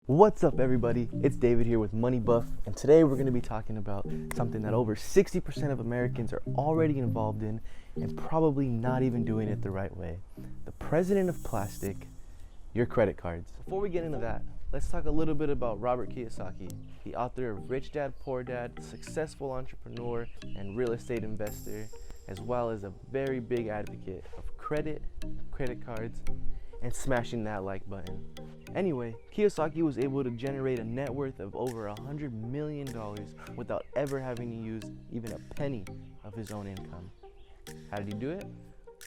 What's up, everybody? It's David here with Money Buff, and today we're going to be talking about something that over 60% of Americans are already involved in and probably not even doing it the right way. The president of plastic, your credit cards. Before we get into that, let's talk a little bit about Robert Kiyosaki, the author of Rich Dad, Poor Dad, successful entrepreneur and real estate investor, as well as a very big advocate of credit cards, and smashing that like button. Anyway, Kiyosaki was able to generate a net worth of over $100 million without ever having to use even a penny of his own income. How did he do it?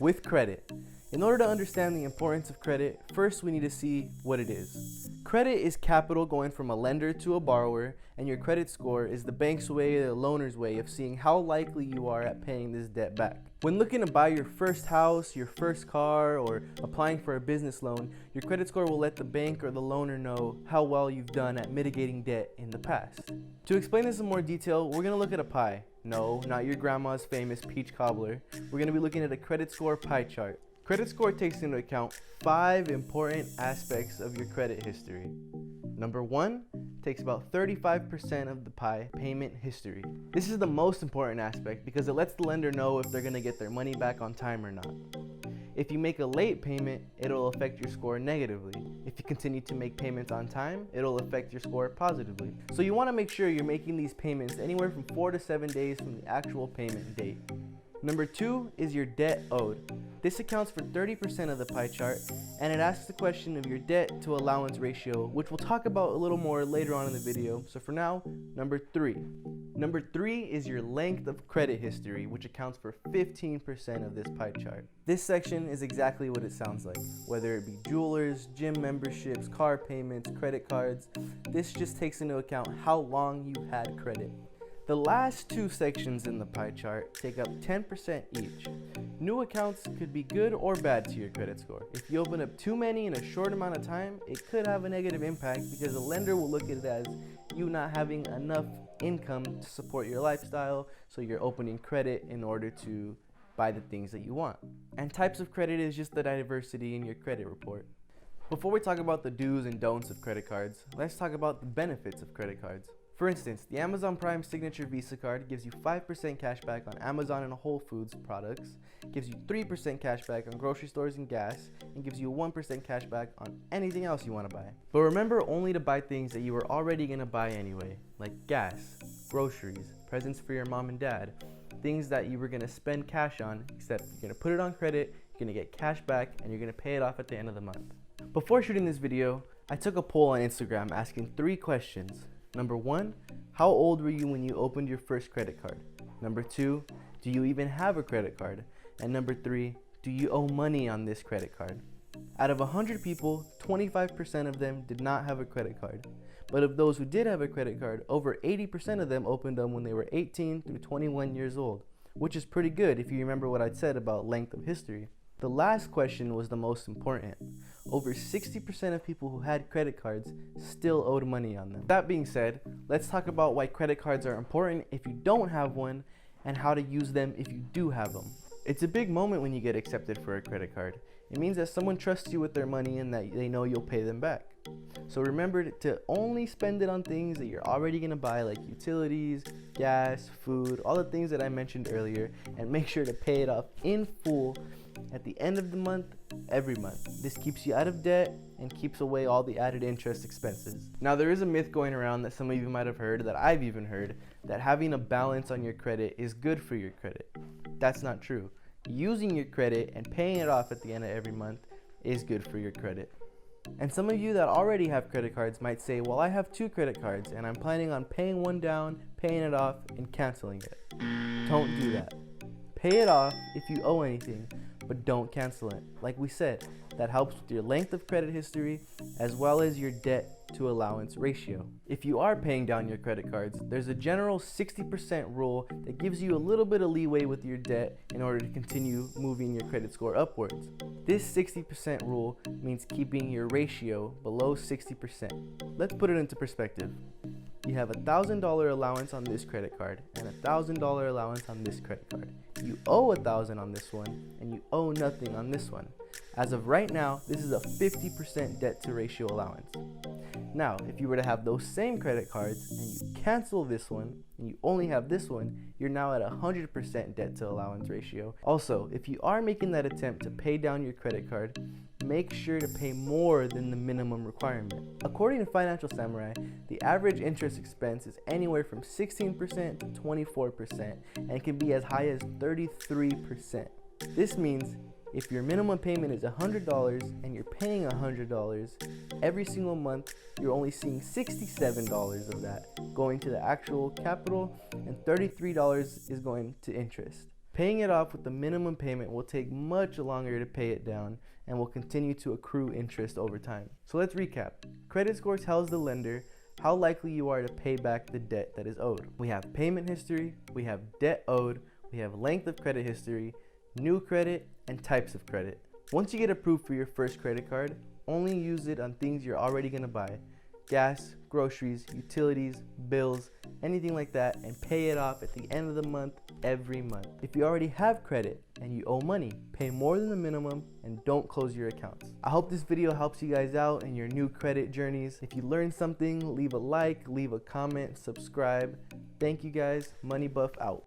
With credit. In order to understand the importance of credit, first we need to see what it is. Credit is capital going from a lender to a borrower, and your credit score is the bank's way or the loaner's way of seeing how likely you are at paying this debt back. When looking to buy your first house, your first car, or applying for a business loan, your credit score will let the bank or the loaner know how well you've done at mitigating debt in the past. To explain this in more detail, we're going to look at a pie. No, not your grandma's famous peach cobbler. We're going to be looking at a credit score pie chart. Credit score takes into account 5 important aspects of your credit history. Number 1 takes about 35% of the pie, payment history. This is the most important aspect because it lets the lender know if they're going to get their money back on time or not. If you make a late payment, it'll affect your score negatively. If you continue to make payments on time, it'll affect your score positively. So you want to make sure you're making these payments anywhere from 4 to 7 days from the actual payment date. Number 2 is your debt owed. This accounts for 30% of the pie chart, and it asks the question of your debt to allowance ratio, which we'll talk about a little more later on in the video. So for now, number 3. Number 3 is your length of credit history, which accounts for 15% of this pie chart. This section is exactly what it sounds like, whether it be jewelers, gym memberships, car payments, credit cards. This just takes into account how long you've had credit. The last 2 sections in the pie chart take up 10% each. New accounts could be good or bad to your credit score. If you open up too many in a short amount of time, it could have a negative impact because the lender will look at it as you not having enough income to support your lifestyle, so you're opening credit in order to buy the things that you want. And types of credit is just the diversity in your credit report. Before we talk about the do's and don'ts of credit cards, let's talk about the benefits of credit cards. For instance, the Amazon Prime Signature Visa card gives you 5% cash back on Amazon and Whole Foods products, gives you 3% cash back on grocery stores and gas, and gives you 1% cash back on anything else you want to buy. But remember only to buy things that you were already going to buy anyway, like gas, groceries, presents for your mom and dad, things that you were going to spend cash on, except you're going to put it on credit, you're going to get cash back, and you're going to pay it off at the end of the month. Before shooting this video, I took a poll on Instagram asking 3 questions. Number 1, how old were you when you opened your first credit card? Number 2, do you even have a credit card? And number 3, do you owe money on this credit card? Out of 100 people, 25% of them did not have a credit card. But of those who did have a credit card, over 80% of them opened them when they were 18 through 21 years old, which is pretty good if you remember what I said about length of history. The last question was the most important. Over 60% of people who had credit cards still owed money on them. That being said, let's talk about why credit cards are important if you don't have one and how to use them if you do have them. It's a big moment when you get accepted for a credit card. It means that someone trusts you with their money and that they know you'll pay them back. So remember to only spend it on things that you're already going to buy, like utilities, gas, food, all the things that I mentioned earlier, and make sure to pay it off in full at the end of the month, every month. This keeps you out of debt and keeps away all the added interest expenses. Now, there is a myth going around that some of you might have heard, that I've even heard, that having a balance on your credit is good for your credit. That's not true. Using your credit and paying it off at the end of every month is good for your credit. And some of you that already have credit cards might say, well, I have 2 credit cards and I'm planning on paying one down, paying it off, and canceling it. Don't do that. Pay it off if you owe anything, but don't cancel it. Like we said, that helps with your length of credit history as well as your debt to allowance ratio. If you are paying down your credit cards, there's a general 60% rule that gives you a little bit of leeway with your debt in order to continue moving your credit score upwards. This 60% rule means keeping your ratio below 60%. Let's put it into perspective. You have a $1,000 allowance on this credit card and a $1,000 allowance on this credit card. You owe $1,000 on this one and you owe nothing on this one. As of right now, this is a 50% debt to ratio allowance. Now, if you were to have those same credit cards and you cancel this one and you only have this one, you're now at 100% debt to allowance ratio. Also, if you are making that attempt to pay down your credit card, make sure to pay more than the minimum requirement. According to Financial Samurai, the average interest expense is anywhere from 16% to 24%, and it can be as high as 33%. This means if your minimum payment is $100 and you're paying $100, every single month you're only seeing $67 of that going to the actual capital, and $33 is going to interest. Paying it off with the minimum payment will take much longer to pay it down and will continue to accrue interest over time. So let's recap. Credit score tells the lender how likely you are to pay back the debt that is owed. We have payment history, we have debt owed, we have length of credit history, new credit, and types of credit. Once you get approved for your first credit card, only use it on things you're already gonna buy. Gas, groceries, utilities, bills, anything like that, and pay it off at the end of the month every month. If you already have credit and you owe money, pay more than the minimum and don't close your accounts. I hope this video helps you guys out in your new credit journeys. If you learned something, leave a like, leave a comment, subscribe. Thank you guys. Money Buff out.